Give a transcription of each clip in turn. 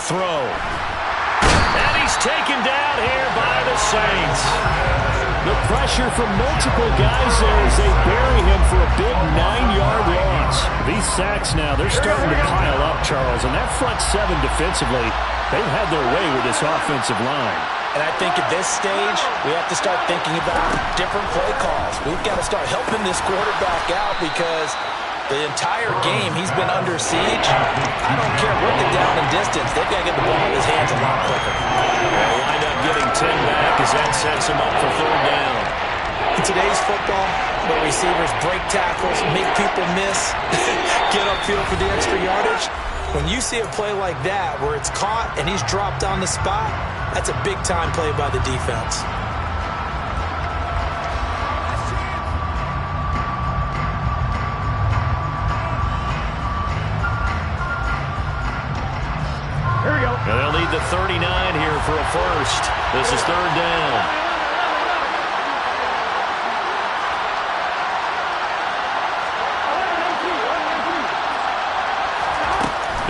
throw. And he's taken down here by the Saints. The pressure from multiple guys there as they bury him for a big 9-yard loss. These sacks now, they're starting to pile up, Charles. And that front seven defensively, they've had their way with this offensive line. And I think at this stage, we have to start thinking about different play calls. We've got to start helping this quarterback out because the entire game he's been under siege. I don't care what the down and distance. They've got to get the ball in his hands a lot quicker. They'll wind up getting 10 back as that sets him up for third down. In today's football, where receivers break tackles, make people miss, get upfield for the extra yardage, when you see a play like that where it's caught and he's dropped on the spot, that's a big-time play by the defense. Here we go. And they'll need the 39 here for a first. This is third down.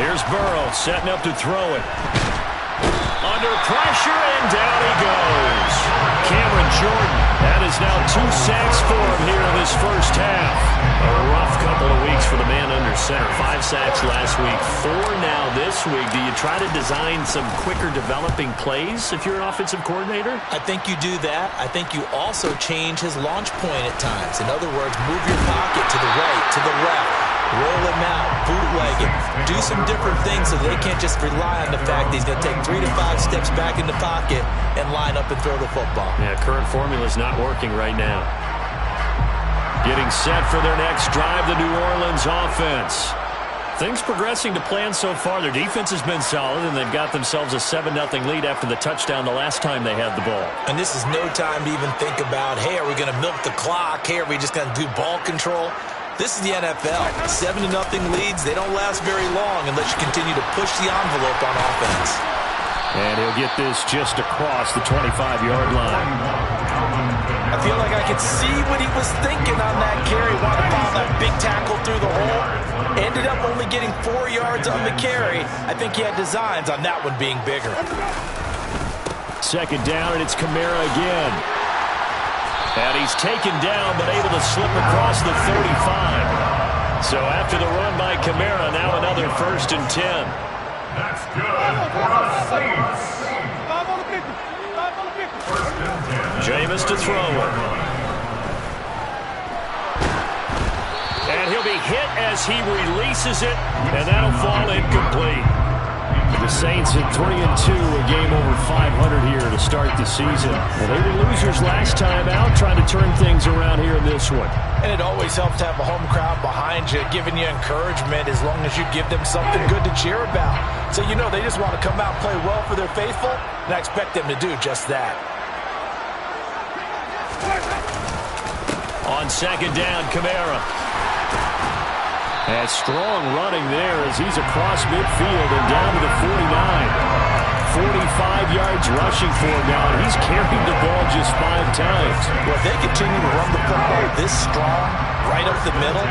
Here's Burrow setting up to throw it. Under pressure, and down he goes. Cameron Jordan, that is now 2 sacks for him here in this first half. A rough couple of weeks for the man under center. 5 sacks last week, 4 now this week. Do you try to design some quicker developing plays if you're an offensive coordinator? I think you do that. I think you also change his launch point at times. In other words, move your pocket to the right, to the left. Roll him out, bootleg him, do some different things so they can't just rely on the fact that he's going to take 3 to 5 steps back in the pocket and line up and throw the football. Yeah, current formula is not working right now. Getting set for their next drive, the New Orleans offense. Things progressing to plan so far. Their defense has been solid, and they've got themselves a 7-0 lead after the touchdown the last time they had the ball. And this is no time to even think about, hey, are we going to milk the clock? Hey, are we just going to do ball control? This is the NFL. 7-0 leads, they don't last very long unless you continue to push the envelope on offense. And he'll get this just across the 25-yard line. I feel like I could see what he was thinking on that carry. Wanted to pile that big tackle through the hole. Ended up only getting 4 yards on the carry. I think he had designs on that one being bigger. Second down, and it's Kamara again. And he's taken down, but able to slip across the 35. So after the run by Kamara, now another 1st and 10. That's good for the Saints. Jameis to throw it. And he'll be hit as he releases it, and that'll fall incomplete. The Saints at 3-2, a game over 500 here to start the season. Well, they were losers last time out, trying to turn things around here in this one. And it always helps to have a home crowd behind you, giving you encouragement as long as you give them something good to cheer about. So you know they just want to come out and play well for their faithful, and I expect them to do just that. On second down, Kamara. And strong running there as he's across midfield and down to the 49. 45 yards rushing for him now, and he's carried the ball just 5 times. Well, if they continue to run the football this strong, right up the middle,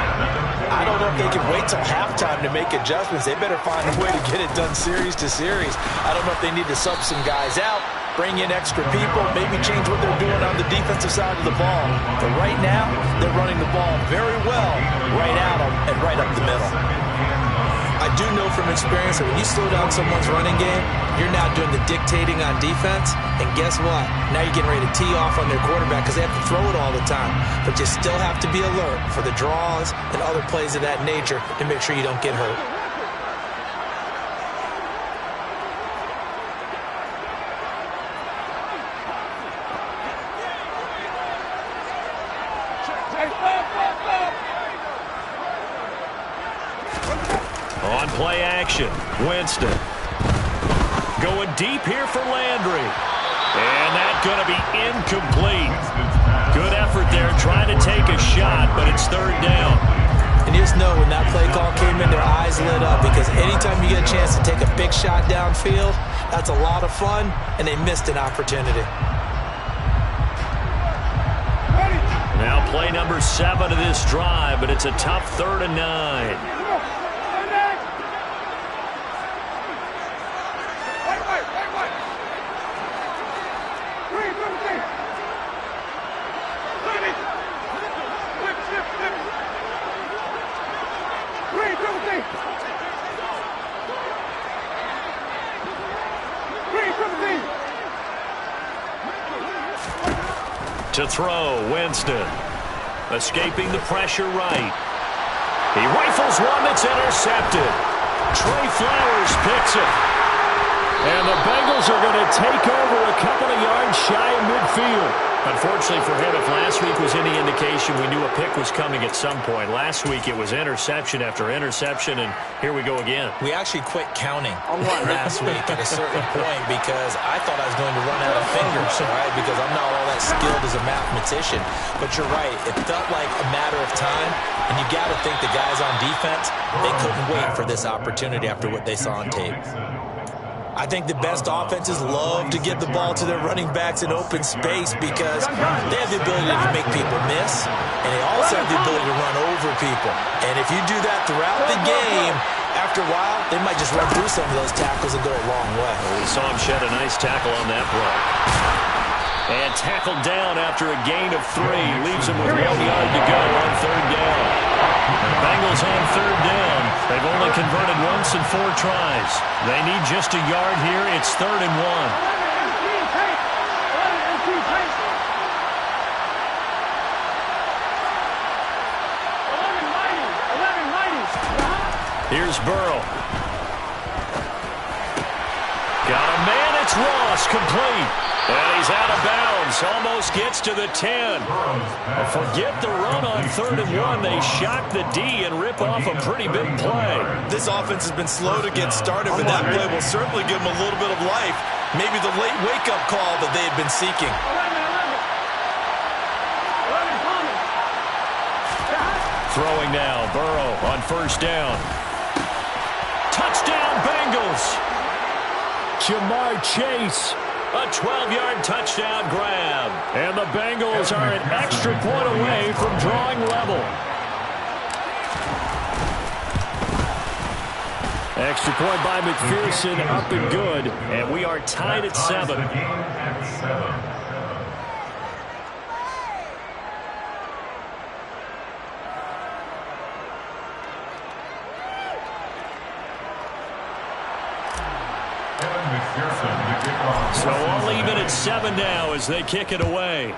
I don't know if they can wait till halftime to make adjustments. They better find a way to get it done series to series. I don't know if they need to sub some guys out, bring in extra people, maybe change what they're doing on the defensive side of the ball. But right now, they're running the ball very well right at them and right up the middle. I do know from experience that when you slow down someone's running game, you're now doing the dictating on defense. And guess what? Now you're getting ready to tee off on their quarterback because they have to throw it all the time. But you still have to be alert for the draws and other plays of that nature to make sure you don't get hurt. On play action, Winston. Going deep here for Landry. And that's going to be incomplete. Good effort there trying to take a shot, but it's third down. And you just know when that play call came in, their eyes lit up because anytime you get a chance to take a big shot downfield, that's a lot of fun, and they missed an opportunity. Now play number 7 of this drive, but it's a tough 3rd and 9. To throw, Winston. Escaping the pressure right. He rifles one that's intercepted. Trey Flowers picks it. And the Bengals are going to take over a couple of yards shy of midfield. Unfortunately for him, if last week was any indication, we knew a pick was coming at some point. Last week it was interception after interception, and here we go again. We actually quit counting last week at a certain point because I thought I was going to run out of fingers, right? Because I'm not all that skilled as a mathematician. But you're right. It felt like a matter of time, and you got to think the guys on defense, they couldn't wait for this opportunity after what they saw on tape. I think the best offenses love to get the ball to their running backs in open space because they have the ability to make people miss, and they also have the ability to run over people. And if you do that throughout the game, after a while, they might just run through some of those tackles and go a long way. Well, we saw him shed a nice tackle on that play. And tackled down after a gain of 3. Leaves him with 1 yard to go on third down. The Bengals on third down. They've only converted once in 4 tries. They need just a yard here. It's 3rd and 1. Here's Burrow. Got a man. It's Ross. Complete. And he's out of bounds. Almost gets to the 10. Forget the run on 3rd and 1. They shock the D and rip off a pretty big play. This offense has been slow to get started, but that play will certainly give them a little bit of life. Maybe the late wake-up call that they had been seeking. Throwing now. Burrow on first down. Touchdown, Bengals. Jamar Chase. A 12-yard touchdown grab. And the Bengals are an extra point away from drawing level. Extra point by McPherson, up and good. And we are tied at 7. So all even at 7 now as they kick it away.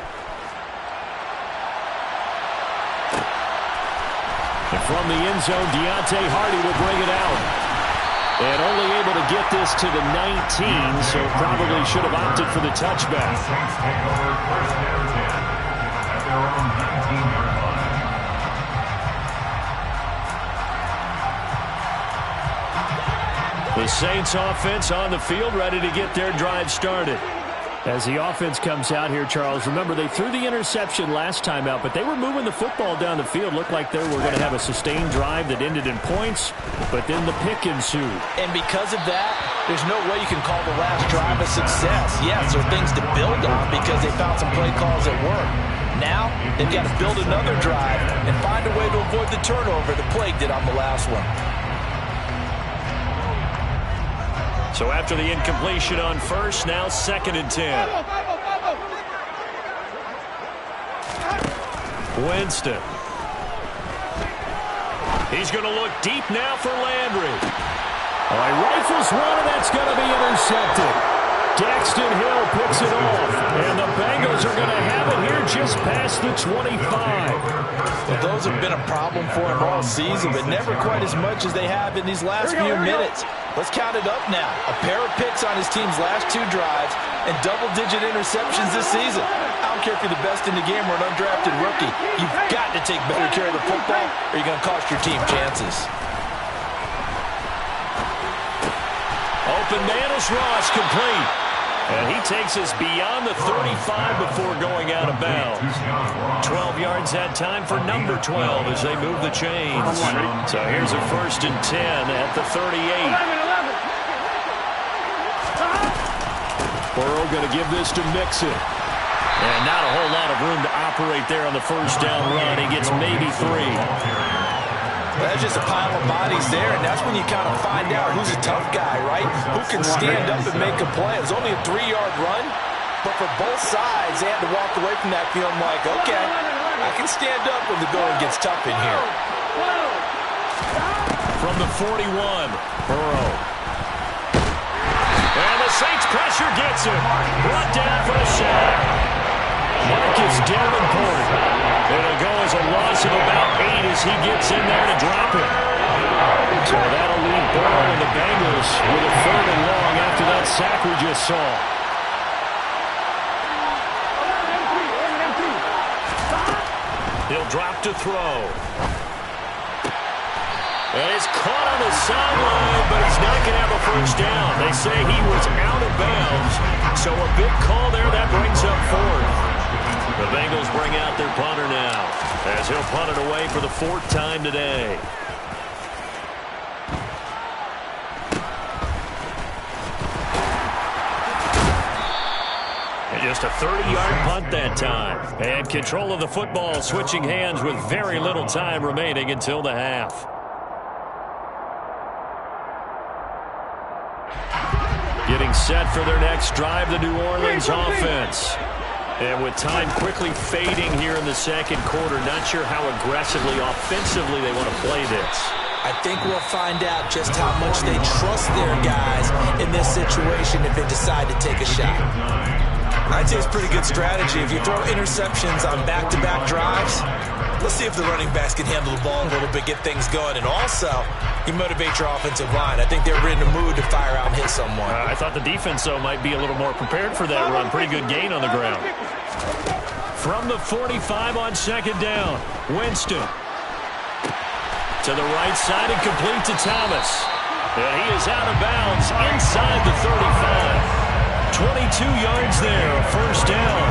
And from the end zone, Deontay Hardy will bring it out. And only able to get this to the 19, so probably should have opted for the touchback. The Saints offense on the field, ready to get their drive started. As the offense comes out here, Charles, remember they threw the interception last time out, but they were moving the football down the field. Looked like they were going to have a sustained drive that ended in points, but then the pick ensued. And because of that, there's no way you can call the last drive a success. Yes, there are things to build on because they found some play calls that work. Now, they've got to build another drive and find a way to avoid the turnover the plague did on the last one. So after the incompletion on first, now 2nd and 10. Winston. He's going to look deep now for Landry. Oh, he rifles one, and that's going to be intercepted. Daxton Hill picks it off, and the Bengals are going to have it here just past the 25. Well, those have been a problem for him all season, but never quite as much as they have in these last few minutes. Let's count it up now. A pair of picks on his team's last 2 drives and double-digit interceptions this season. I don't care if you're the best in the game or an undrafted rookie. You've got to take better care of the football or you're going to cost your team chances. Open man is Ross, complete. And he takes us beyond the 35 before going out of bounds. 12 yards that time for number 12 as they move the chains. So here's a 1st and 10 at the 38. Burrow going to give this to Mixon. And not a whole lot of room to operate there on the first down run. He gets maybe 3. That's just a pile of bodies there, and that's when you kind of find out who's a tough guy, right? Who can stand up and make a play. It was only a 3-yard run, but for both sides, they had to walk away from that feeling like, okay, I can stand up when the going gets tough in here. From the 41, Burrow. And the Saints pressure gets him. Brought down for a sack. Marcus Davenport. It'll go as a loss of about 8 as he gets in there to drop it. So that'll leave Burrow and the Bengals with a 3rd and long after that sack we just saw. He'll drop to throw. And it's caught on the sideline, but he's not going to have a first down. They say he was out of bounds. So a big call there. That brings up 4th. The Bengals bring out their punter now, as he'll punt it away for the 4th time today. And just a 30-yard punt that time. And control of the football switching hands with very little time remaining until the half. Getting set for their next drive, the New Orleans offense. And with time quickly fading here in the 2nd quarter, not sure how aggressively, offensively they want to play this. I think we'll find out just how much they trust their guys in this situation if they decide to take a shot. I'd say it's pretty good strategy. If you throw interceptions on back-to-back drives, let's see if the running backs can handle the ball a little bit, get things going. And also, you motivate your offensive line. I think they're in the mood to fire out and hit someone. I thought the defense, though, might be a little more prepared for that run. Pretty good gain on the ground. From the 45 on 2nd down, Winston. To the right side and complete to Thomas. And he is out of bounds inside the 35. 22 yards there, 1st down.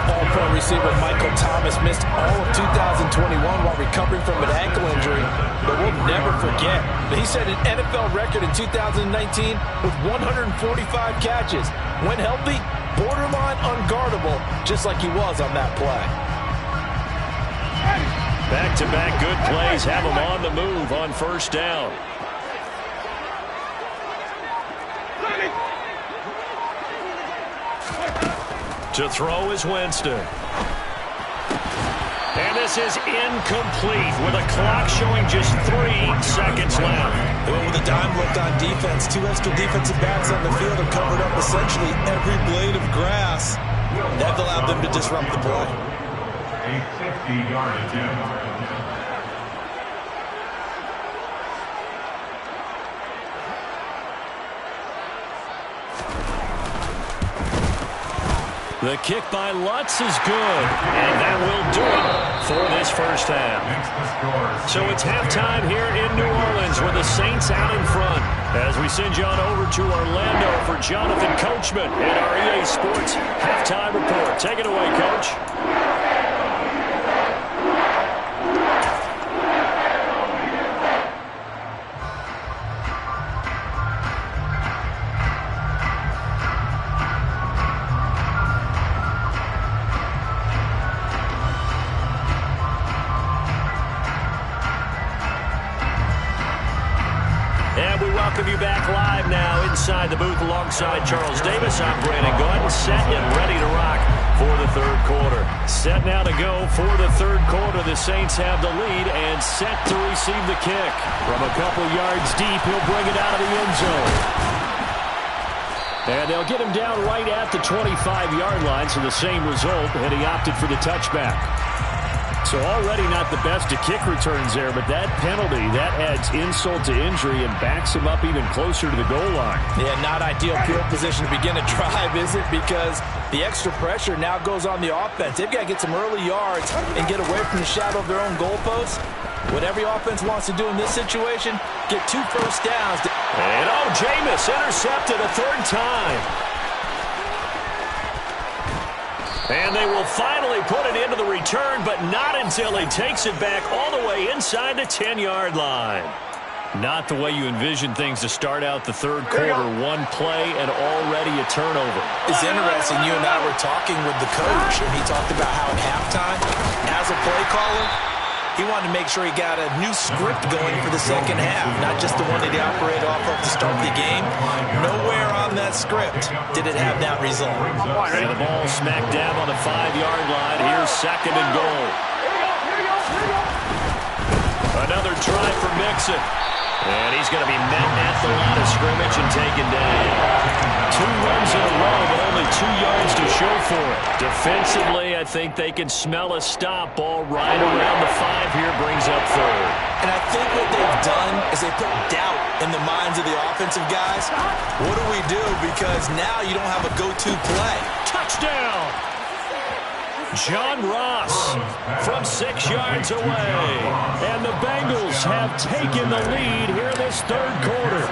All-pro receiver Michael Thomas missed all of 2021 while recovering from an ankle injury, but we'll never forget that he set an NFL record in 2019 with 145 catches. When healthy, borderline unguardable, just like he was on that play. Back-to-back good plays have him on the move on 1st down. To throw is Winston. And this is incomplete with a clock showing just 3 seconds left. They went with a dime look on defense. 2 extra defensive backs on the field and covered up essentially every blade of grass. That allowed them to disrupt the play. A 50-yard attempt. The kick by Lutz is good, and that will do it for this 1st half. So it's halftime here in New Orleans with the Saints out in front. As we send you on over to Orlando for Jonathan Coachman and our EA Sports halftime report. Take it away, Coach. Welcome you back live now inside the booth alongside Charles Davis. I'm Brandon Gordon, set and ready to rock for the 3rd quarter. Set now to go for the 3rd quarter. The Saints have the lead and set to receive the kick. From a couple yards deep, he'll bring it out of the end zone. And they'll get him down right at the 25-yard line, so the same result, and he opted for the touchback. So already not the best of kick returns there, but that penalty, that adds insult to injury and backs him up even closer to the goal line. Yeah, not ideal field position to begin a drive, is it? Because the extra pressure now goes on the offense. They've got to get some early yards and get away from the shadow of their own goalposts. What every offense wants to do in this situation, get 2 first downs. And Jameis intercepted a 3rd time. And they will finally put it into the return, but not until he takes it back all the way inside the 10-yard line. Not the way you envision things to start out the 3rd quarter. 1 play and already a turnover. It's interesting. You and I were talking with the coach, and he talked about how at halftime, as a play caller, he wanted to make sure he got a new script going for the 2nd half, not just the one that he operated off of to start the game. Nowhere on that script did it have that result. And the ball smack dab on the 5-yard line. Here's 2nd and goal. Another try for Mixon. And he's going to be met at the line of scrimmage and taken down. 2 runs in a row, but only 2 yards to show for it. Defensively, I think they can smell a stop. Ball right around the 5 here, brings up third. And I think what they've done is they put doubt in the minds of the offensive guys. What do we do? Because now you don't have a go-to play. Touchdown! John Ross from 6 yards away. And the Bengals have taken the lead here in this third quarter.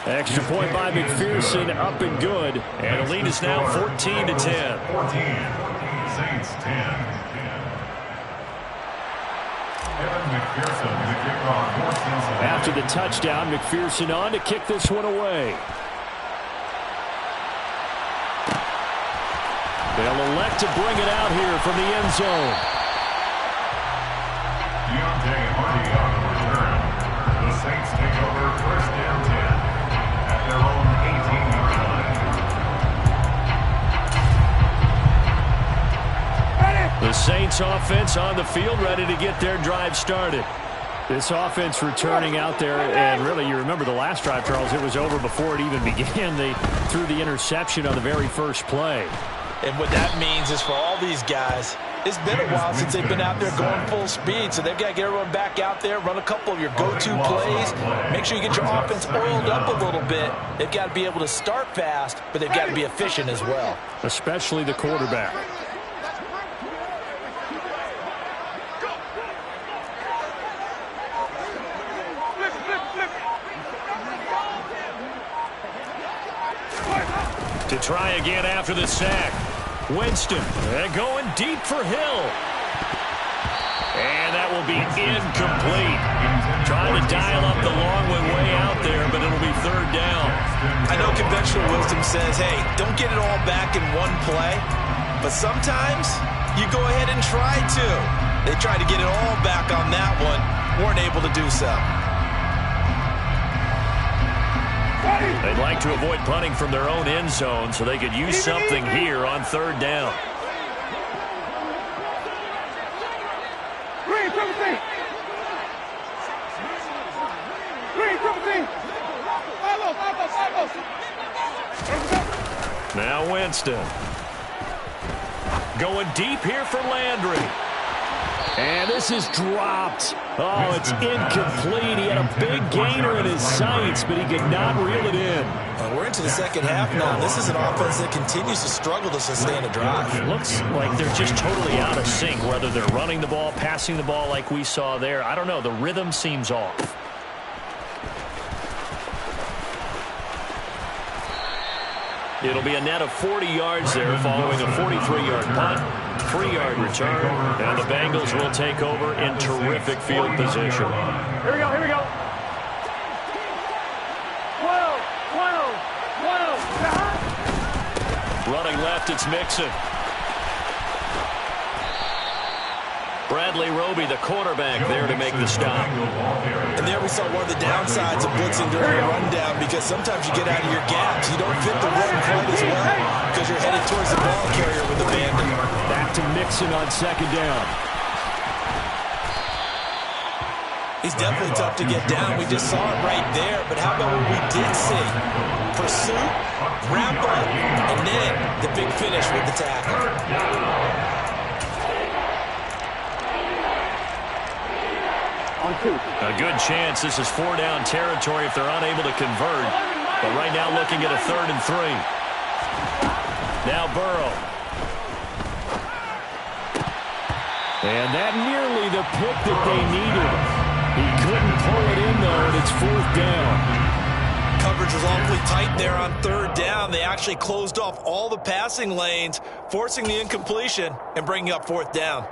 Extra point by McPherson, up and good. And the lead is now 14-10. 14, Saints 10. After the touchdown, McPherson on to kick this one away. They'll elect to bring it out here from the end zone. Deontay Hardy on the return. The Saints take over first and 10 at their own 18-yard line. The Saints offense on the field, ready to get their drive started. This offense returning out there, and really, you remember the last drive, Charles, it was over before it even began. They threw the interception on the very first play. And what that means is for all these guys, it's been a while since they've been out there going full speed, so they've got to get everyone back out there, run a couple of your go-to plays, make sure you get your offense oiled up a little bit. They've got to be able to start fast, but they've got to be efficient as well. Especially the quarterback. To try again after the sack. Winston going deep for Hill. And that will be incomplete. Trying to dial up the long one way out there, but it'll be third down. I know conventional wisdom says, hey, don't get it all back in one play. But sometimes you go ahead and try to. They tried to get it all back on that one. Weren't able to do so. They'd like to avoid punting from their own end zone so they could use something here on third down. Now Winston. Going deep here for Landry. And this is dropped. Oh, it's incomplete. He had a big gainer in his sights, but he could not reel it in. We're into the second half now. This is an offense that continues to struggle to sustain a drive. Looks like they're just totally out of sync, whether they're running the ball, passing the ball like we saw there. I don't know. The rhythm seems off. It'll be a net of 40 yards there following a 43-yard punt. 3-yard return, and the Bengals will take over in terrific field position. Here we go, here we go. 12, 12, 12. Running left, it's Mixon. Bradley Roby, the quarterback, there to make the stop. And there we saw one of the downsides of blitzing during a rundown, because sometimes you get out of your gaps. You don't fit the run quite as well because you're headed towards the ball carrier with the bandit. Back to Mixon on second down. He's definitely tough to get down. We just saw it right there. But how about what we did see? Pursuit, wrap up, and then the big finish with the tackle. A good chance this is 4-down territory if they're unable to convert. But right now looking at a 3rd and 3. Now Burrow. And that nearly the pick that they needed. He couldn't pull it in, though, and it's 4th down. Coverage was awfully tight there on 3rd down. They actually closed off all the passing lanes, forcing the incompletion and bringing up 4th down.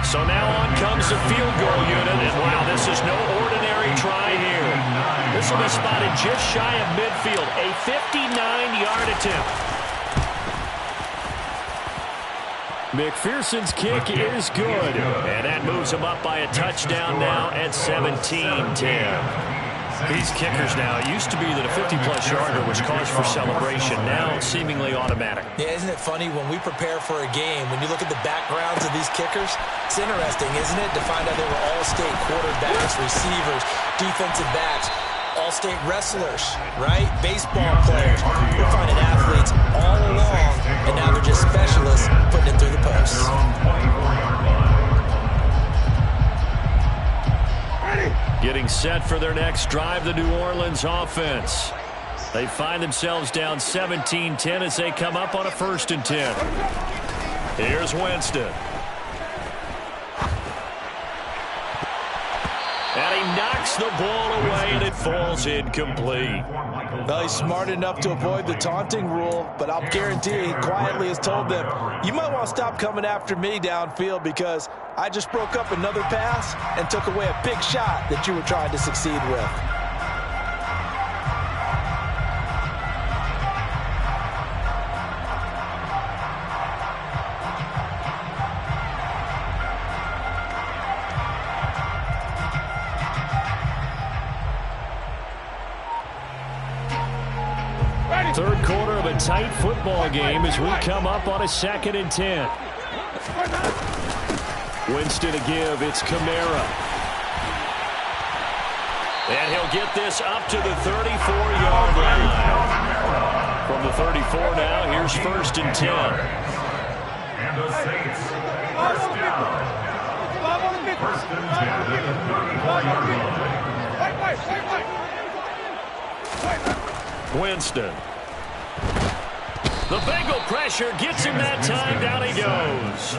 So now on comes the field goal unit, and wow, this is no ordinary try here. This will be spotted just shy of midfield, a 59-yard attempt. McPherson's kick is good, and that moves him up by a touchdown now at 17-10. These kickers now, it used to be that a 50-plus yarder was cause for celebration. Now it's seemingly automatic. Yeah, isn't it funny when we prepare for a game, when you look at the backgrounds of these kickers, it's interesting, isn't it, to find out they were all-state quarterbacks, receivers, defensive backs, all-state wrestlers, right? Baseball players. We're finding athletes all along, and now they're just specialists putting it through the posts. Getting set for their next drive, the New Orleans offense. They find themselves down 17-10 as they come up on a 1st and 10. Here's Winston. And he knocks the ball away, and it falls incomplete. Well, he's smart enough to avoid the taunting rule, but I'll guarantee he quietly has told them, you might want to stop coming after me downfield because I just broke up another pass and took away a big shot that you were trying to succeed with. Third quarter of a tight football game as we come up on a 2nd and 10. Winston to give. It's Kamara. And he'll get this up to the 34-yard line. From the 34 now, here's 1st and 10. And the Saints, first down. 1st and 10 at the 34-yard line. Winston. The Bengal pressure gets him that time. Down he goes.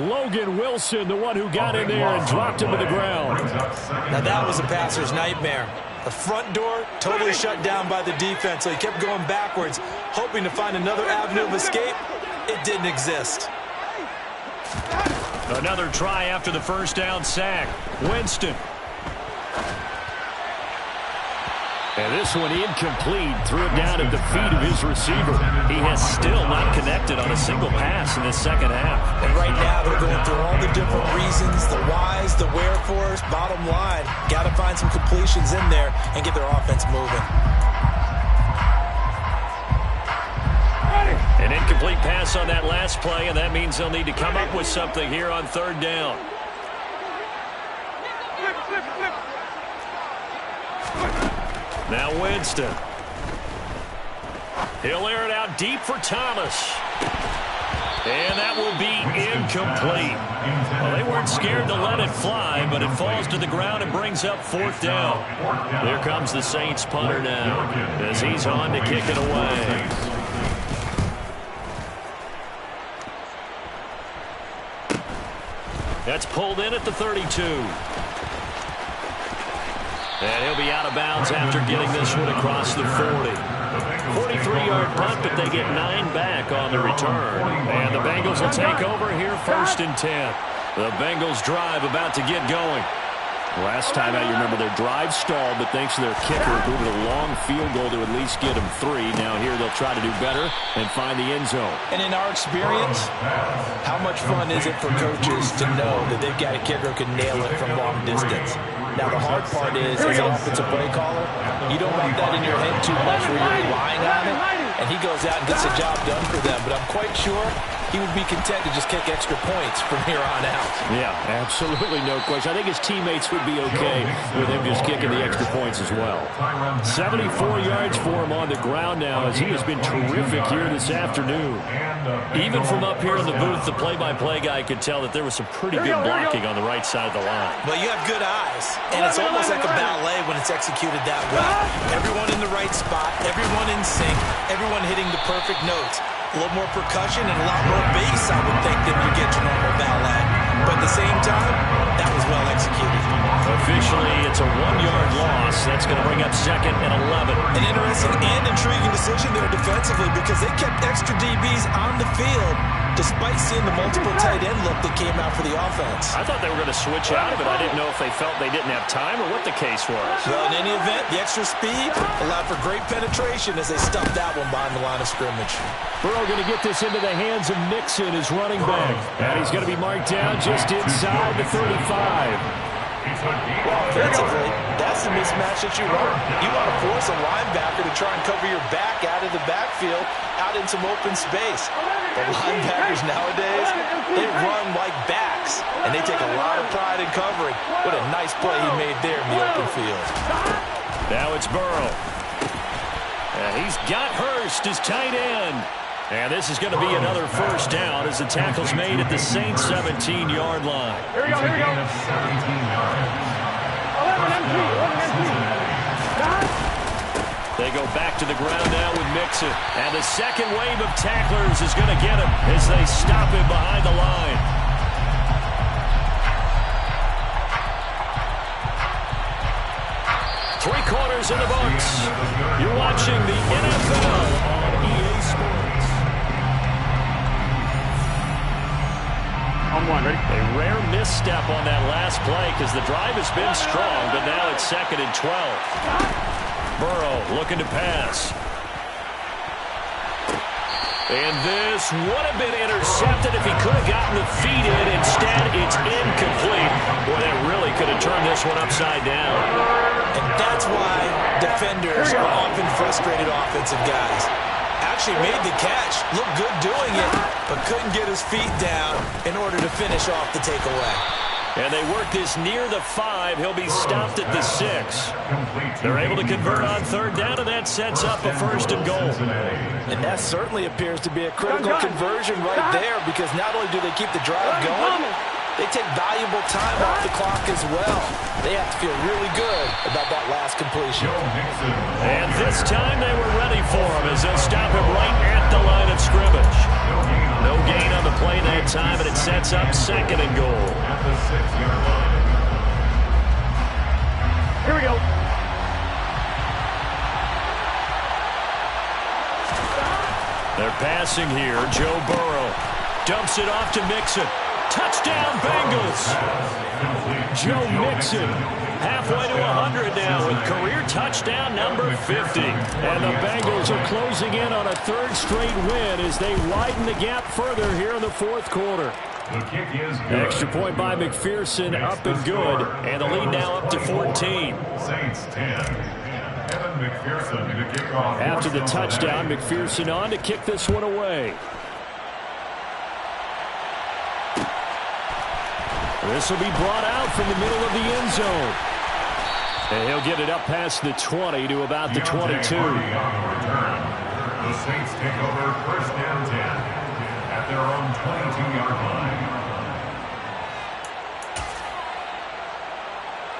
Logan Wilson, the one who got in there and dropped him to the ground. Now that was a passer's nightmare. The front door totally shut down by the defense, so he kept going backwards, hoping to find another avenue of escape. It didn't exist. Another try after the 1st down sack. Winston. And this one incomplete. Threw it down at the feet of his receiver. He has still not connected on a single pass in this 2nd half. And right now they're going through all the different reasons, the whys, the wherefores. Bottom line, got to find some completions in there and get their offense moving. An incomplete pass on that last play, and that means they'll need to come up with something here on 3rd down. Now Winston. He'll air it out deep for Thomas. And that will be incomplete. Well, they weren't scared to let it fly, but it falls to the ground and brings up 4th down. Here comes the Saints punter now as he's on to kick it away. That's pulled in at the 32. And he'll be out of bounds after getting this one across the 40. 43-yard punt, but they get 9 back on the return. And the Bengals will take over here 1st and 10. The Bengals drive about to get going. Last time out, you remember their drive stalled, but thanks to their kicker, booted a long field goal to at least get them 3. Now here they'll try to do better and find the end zone. And in our experience, how much fun is it for coaches to know that they've got a kicker who can nail it from long distance? Now, the hard part is, as an offensive play caller, you don't want that in your head too much where you're relying on it, and he goes out and gets the job done for them. But I'm quite sure he would be content to just kick extra points from here on out. Yeah, absolutely no question. I think his teammates would be okay with him just kicking the extra points as well. 74 yards for him on the ground now as he has been terrific here this afternoon. Even from up here in the booth, the play-by-play guy could tell that there was some pretty good blocking on the right side of the line. Well, you have good eyes, and it's almost like a ballet when it's executed that way. Everyone in the right spot, everyone in sync, everyone hitting the perfect notes. A little more percussion and a lot more bass, I would think, than you get your normal ballet. But at the same time, that was well executed. Officially, it's a 1-yard loss. That's going to bring up 2nd and 11. An interesting and intriguing decision there defensively because they kept extra DBs on the field despite seeing the multiple tight end look that came out for the offense. I thought they were going to switch out of it. I didn't know if they felt they didn't have time or what the case was. Well, in any event, the extra speed allowed for great penetration as they stuffed that one behind the line of scrimmage. Burrow going to get this into the hands of Mixon, his running back. And he's going to be marked down just inside the 35. Well, offensively, that's that's the mismatch that you want. You want to force a linebacker to try and cover your back out of the backfield, out in some open space. The linebackers nowadays, they run like backs, and they take a lot of pride in covering. What a nice play he made there in the open field. Now it's Burrow. He's got Hurst as tight end. And this is going to be another first down as the tackle's made at the Saints' 17-yard line. Here we go, here we go. 17 yards. 11 MT. They go back to the ground now with Mixon. And the second wave of tacklers is going to get him as they stop him behind the line. Three quarters in the books. You're watching the NFL on EA Sports. On one, ready? A rare misstep on that last play because the drive has been strong, but now it's 2nd and 12. Burrow looking to pass. And this would have been intercepted if he could have gotten the feet in. Instead, it's incomplete. Boy, that really could have turned this one upside down. And that's why defenders are often frustrated offensive guys. Actually made the catch, looked good doing it, but couldn't get his feet down in order to finish off the takeaway. And they work this near the 5. He'll be stopped at the 6. They're able to convert on 3rd down, and that sets up a 1st and goal. And that certainly appears to be a critical conversion right there, because not only do they keep the drive going, they take valuable time off the clock as well. They have to feel really good about that last completion. And this time they were ready for him as they'll stop him right at the line of scrimmage. No gain on the play that time, and it sets up 2nd and goal. At the 6-yard line. Here we go. They're passing here. Joe Burrow dumps it off to Mixon. Touchdown, Bengals. Joe Mixon halfway to 100 now with career touchdown number 50. And the Bengals are closing in on a 3rd straight win as they widen the gap further here in the 4th quarter. The kick is good. Extra point by McPherson, up and good. And the lead now up to 14. Saints 10. Evan McPherson to kick off. After the touchdown, McPherson on to kick this one away. This will be brought out from the middle of the end zone. And he'll get it up past the 20 to about the 22. On the return. The Saints take over 1st and 10 at their own 22-yard line.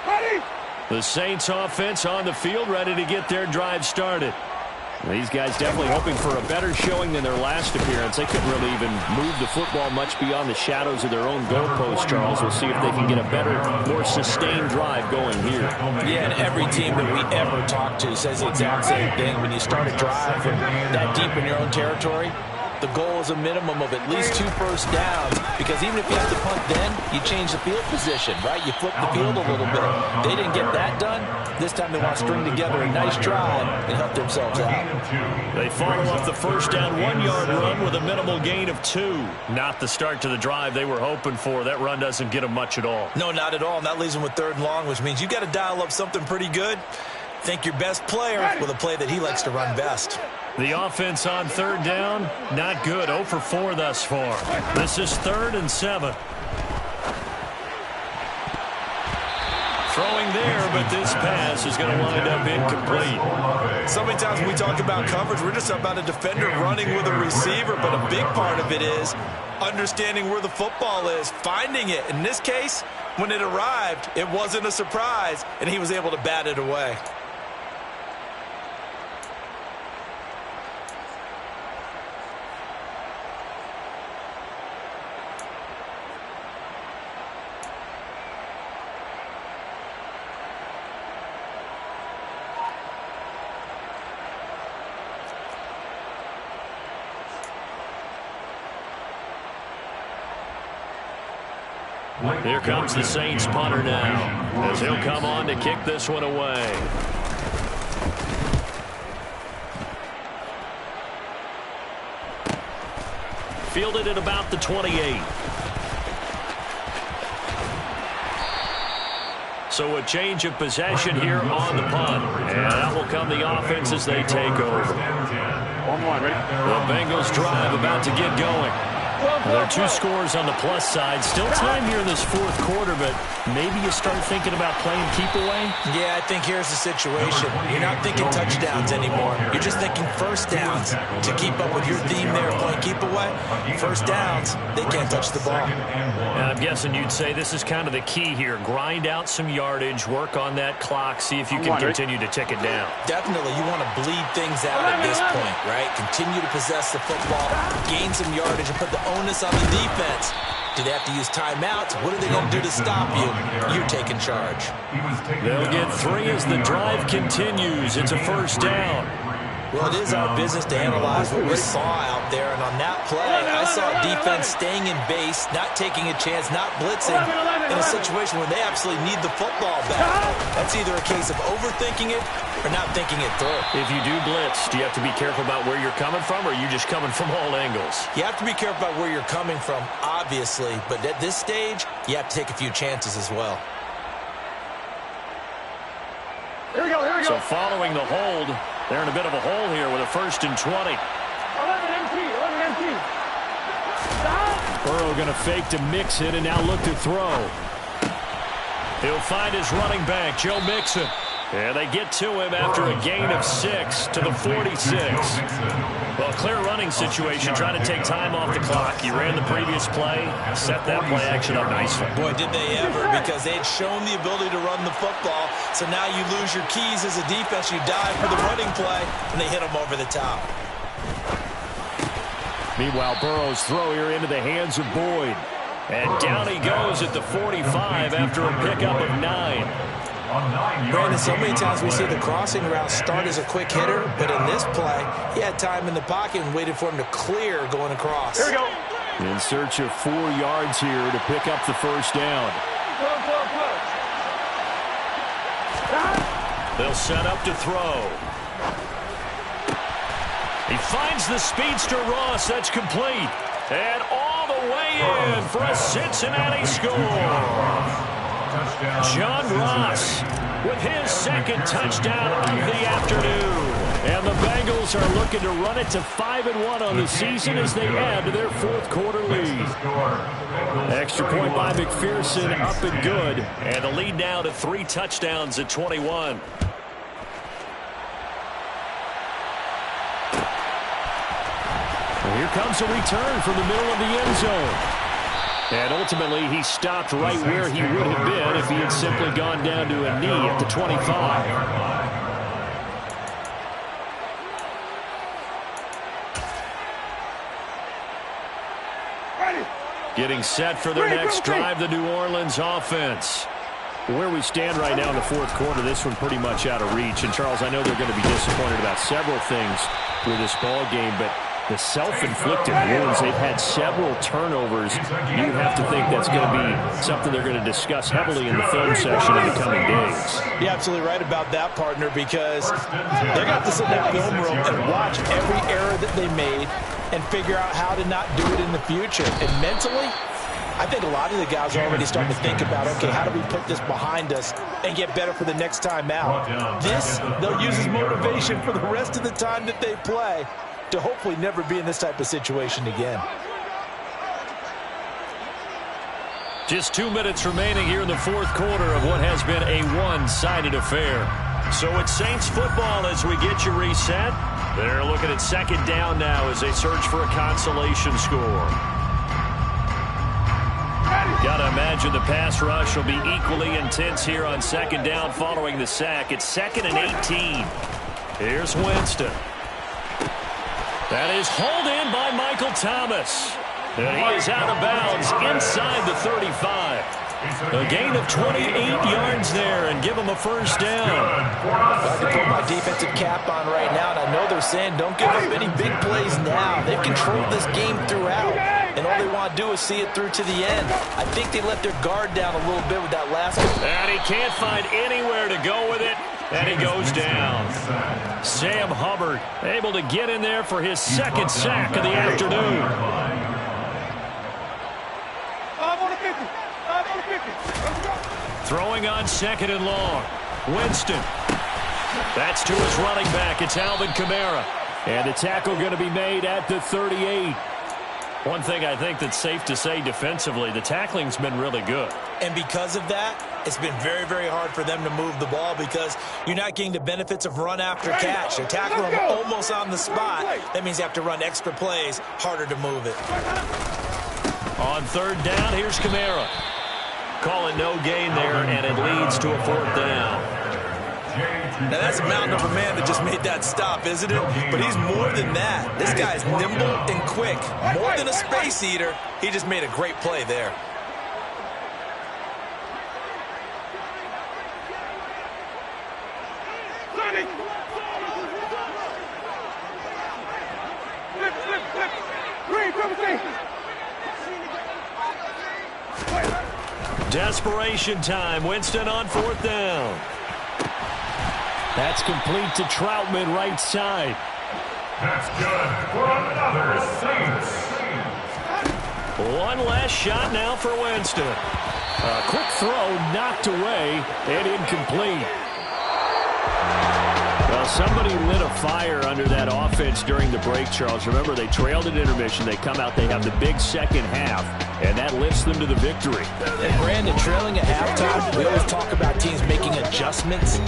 Ready? The Saints offense on the field, ready to get their drive started. These guys definitely hoping for a better showing than their last appearance. They couldn't really even move the football much beyond the shadows of their own goalpost, Charles. We'll see if they can get a better, more sustained drive going here. Yeah, and every team that we ever talk to says the exact same thing. When you start a drive from that deep in your own territory, the goal is a minimum of at least 2 first downs, because even if you have to punt then, you change the field position, right? You flip the field a little bit. They didn't get that done. This time they want to string together a nice drive and help themselves out. They follow up the first down 1-yard run with a minimal gain of 2. Not the start to the drive they were hoping for. That run doesn't get them much at all. No, not at all. And that leaves them with 3rd and long, which means you've got to dial up something pretty good. Think your best player with a play that he likes to run best. The offense on 3rd down, not good. 0 for 4 thus far. This is 3rd and 7. Throwing there, but this pass is going to wind up incomplete. So many times when we talk about coverage, we're just about a defender running with a receiver, but a big part of it is understanding where the football is, finding it. In this case, when it arrived, it wasn't a surprise, and he was able to bat it away. Here comes the Saints punter now, as he'll come on to kick this one away. Fielded at about the 28. So a change of possession here on the punt. And out will come the offense as they take over. 1-1, ready? The Bengals drive about to get going. There are 2 scores on the plus side. Still time here in this fourth quarter, but maybe you start thinking about playing keep away? Yeah, I think here's the situation. You're not thinking touchdowns anymore. You're just thinking first downs. To keep up with your theme there, playing keep away, first downs, they can't touch the ball. And I'm guessing you'd say this is kind of the key here. Grind out some yardage, work on that clock, see if you can continue to tick it down. Definitely, you want to bleed things out at this point, right? Continue to possess the football, gain some yardage, and put the onus on the defense. Do they have to use timeouts? What are they going to do to stop you? You're taking charge. They'll get 3 as the drive continues. It's a first down. Well, it is our business to analyze what we saw out there, and on that play, I saw defense staying in base, not taking a chance, not blitzing, in a situation where they absolutely need the football back. That's either a case of overthinking it or not thinking it through. If you do blitz, do you have to be careful about where you're coming from, or are you just coming from all angles? You have to be careful about where you're coming from, obviously, but at this stage, you have to take a few chances as well. Here we go, here we go. So following the hold, they're in a bit of a hole here with a 1st and 20. 11 empty. Stop. Burrow going to fake to mix it and now look to throw. He'll find his running back, Joe Mixon. And they get to him after a gain of 6 to the 46. Well, clear running situation, trying to take time off the clock. He ran the previous play, set that play action up nicely. Boy, did they ever, because they had shown the ability to run the football. So now you lose your keys as a defense. You dive for the running play, and they hit them over the top. Meanwhile, Burrow's throw here into the hands of Boyd. And down he goes at the 45 after a pickup of 9. Brandon, so many times we see the crossing route start as a quick hitter, but in this play, he had time in the pocket and waited for him to clear going across. Here we go. In search of 4 yards here to pick up the first down. They'll set up to throw. He finds the speedster Ross. That's complete. And all the way in for a Cincinnati score. John Ross with his 2nd touchdown of the afternoon. And the Bengals are looking to run it to 5-1 on the season as they add to their 4th quarter lead. Extra point by McPherson, up and good. And the lead now to 3 touchdowns at 21. Well, here comes a return from the middle of the end zone. And ultimately, he stopped right where he would have been if he had simply gone down to a knee at the 25. Getting set for their next drive, the New Orleans offense. Where we stand right now in the 4th quarter, this one pretty much out of reach. And, Charles, I know they're going to be disappointed about several things with this ball game, but the self-inflicted wounds, they've had several turnovers. You have to think that's going to be something they're going to discuss heavily in the film session in the coming days. You're absolutely right about that, partner, because they're going to have to sit in that film room and watch every error that they made and figure out how to not do it in the future. And mentally, I think a lot of the guys are already starting to think about, okay, how do we put this behind us and get better for the next time out? This, they'll use as motivation for the rest of the time that they play to hopefully never be in this type of situation again. Just 2 minutes remaining here in the 4th quarter of what has been a one-sided affair. So it's Saints football as we get you reset. They're looking at 2nd down now as they search for a consolation score. Got to imagine the pass rush will be equally intense here on 2nd down following the sack. It's 2nd and 18. Here's Winston. That is hauled in by Michael Thomas. And he is out of bounds inside the 35. A gain of 28 yards there and give him a first down. I can put my defensive cap on right now, and I know they're saying don't give up any big plays now. They've controlled this game throughout, and all they want to do is see it through to the end. I think they let their guard down a little bit with that last one. And he can't find anywhere to go with it, and he goes down. Sam Hubbard able to get in there for his 2nd sack of the afternoon. Throwing on 2nd and long. Winston. That's to his running back. It's Alvin Kamara. And the tackle going to be made at the 38. One thing I think that's safe to say defensively, the tackling's been really good. And because of that, it's been very, very hard for them to move the ball because you're not getting the benefits of run after catch. They're tackling them almost on the spot. That means you have to run extra plays, harder to move it. On 3rd down, here's Kamara. Calling no gain there, and it leads to a 4th down. Now, that's a mountain of a man that just made that stop, isn't it? But he's more than that. This guy's nimble and quick. More than a space eater. He just made a great play there. Desperation time. Winston on 4th down. That's complete to Troutman, right side. That's good for another Saints. One last shot now for Winston. A quick throw knocked away and incomplete. Well, somebody lit a fire under that offense during the break, Charles. Remember, they trailed at intermission. They come out, they have the big second half, and that lifts them to the victory. And Brandon, trailing at halftime, we always talk about teams making adjustments.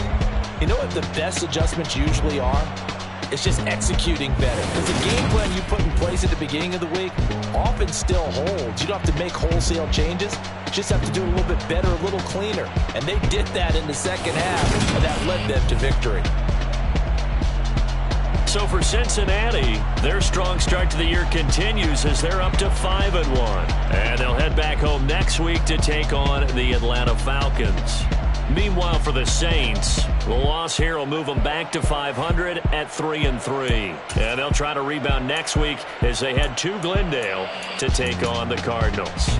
You know what the best adjustments usually are? It's just executing better. Because the game plan you put in place at the beginning of the week often still holds. You don't have to make wholesale changes. You just have to do it a little bit better, a little cleaner. And they did that in the second half, and that led them to victory. So for Cincinnati, their strong start to the year continues as they're up to 5-1. And they'll head back home next week to take on the Atlanta Falcons. Meanwhile, for the Saints, the loss here will move them back to 500 at 3-3. And they'll try to rebound next week as they head to Glendale to take on the Cardinals.